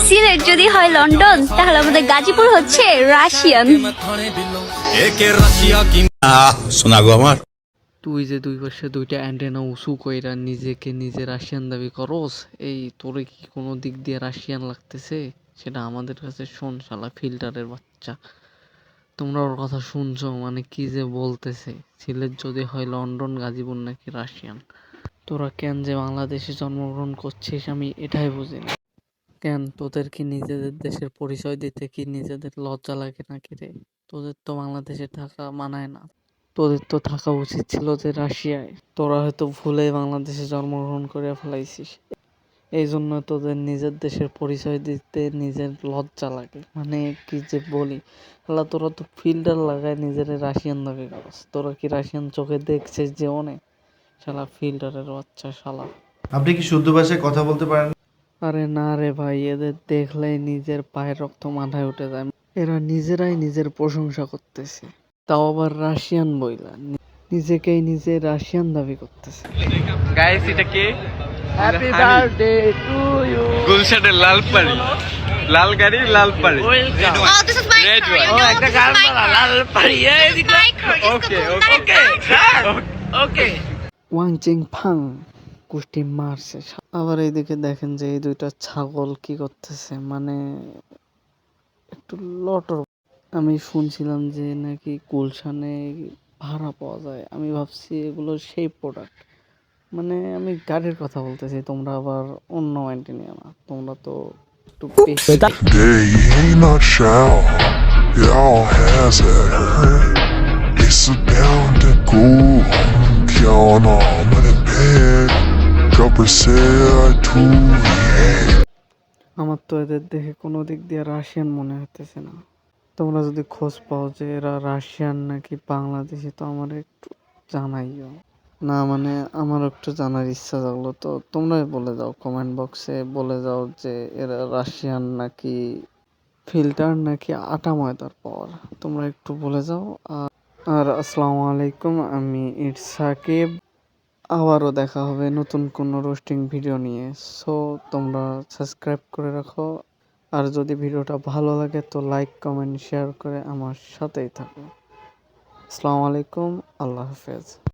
সিলেট যদি হয় লন্ডন, তাহলে আমাদের গাজীপুর হচ্ছে রাশিয়ান। শোনা গো আমার, তুই যে দুই পাশে দুইটা অ্যান্টেনা উঁচু কইরা নিজেকে নিজে রাশিয়ান দাবি করস, এই তোরে কি কোনো দিক দিয়ে রাশিয়ান লাগতেছে? সেটা আমাদের কাছে শোন শালা ফিল্টারের বাচ্চা। তোমরা ওর কথা শুনছো মানে কি যে বলতেছে, সিলেট যদি হয় লন্ডন, গাজীপুর নাকি রাশিয়ান। তোরা কেন যে বাংলাদেশে জন্মগ্রহণ করছিস আমি এটাই বুঝি না। কেন তোদের কি নিজেদের দেশের পরিচয় দিতে কি নিজেদের লজ্জা লাগে নাকি রে? তোদের তো বাংলাদেশে থাকা মানায় না। তোদের তো থাকা উচিত ছিল যে রাশিয়ায়। তোরা হয়তো ভুলে বাংলাদেশে জন্মগ্রহণ করে ফেলাইছিস, এই জন্য তোদের নিজের দেশের পরিচয় দিতে নিজের লজ্জা লাগে। মানে কি যে বলি, আল্লাহ তোরা তো ফিল্টার লাগায় নিজের রাশিয়ান দাবি করস। তোরা কি রাশিয়ান চোখে দেখছিস যে অনেক? শালা ফিল্টারের বাচ্চা শালা। আপনি কি শুদ্ধ ভাষায় কথা বলতে পারেন? আরে না রে ভাই, এদের দেখলেই নিজের পায়ের রক্ত মাথায় উঠে যায়। এরা নিজেরাই নিজের প্রশংসা করতেছে, তাও আবার রাশিয়ান বইলা। নিজেকেই নিজে রাশিয়ান দাবি করতেছে। গাইস এটা কে? Happy birthday to you. গুলশানের লাল পাড়ি, লাল গাড়ি লাল পাড়ি। Oh, this is my Red car. one. You know, this is my car. লাল পাড়ি। This is my car. Just okay go okay back. Okay. Wang Ching Fang কুষ্টি মারছে। আবার এইদিকে দেখেন যে এই দুইটা ছাগল কি করতেছে, মানে একটু লটর। আমি শুনছিলাম যে নাকি গুলশানে ভাড়া পাওয়া যায়, আমি ভাবছি এগুলো সেই প্রোডাক্ট। মানে আমি গাড়ির কথা বলতেছি, তোমরা আবার অন্য মাইন্ডে নিও না, তোমরা তো একটু বেশি। Day ain't not shall, y'all has it hurt. It's bound to go home, y'all on the bed. Copper said to the আমার তো এদের দেখে কোনো দিক দিয়ে রাশিয়ান মনে হতেছে না। তোমরা যদি খোঁজ পাও যে এরা রাশিয়ান নাকি বাংলাদেশি, তো আমার একটু জানাইও। না মানে আমার একটু জানার ইচ্ছা জাগলো, তো তোমরাই বলে দাও, কমেন্ট বক্সে বলে দাও যে এরা রাশিয়ান নাকি ফিল্টার নাকি আটা ময়দার পাওয়ার। তোমরা একটু বলে যাও। আর আসসালামু আলাইকুম, আমি ইটস সাকিব। আবারও দেখা হবে নতুন কোনো রোস্টিং ভিডিও নিয়ে। সো তোমরা সাবস্ক্রাইব করে রাখো, আর যদি ভিডিওটা ভালো লাগে তো লাইক কমেন্ট শেয়ার করে আমার সাথেই থাকো। আসসালামু আলাইকুম, আল্লাহ হাফেজ।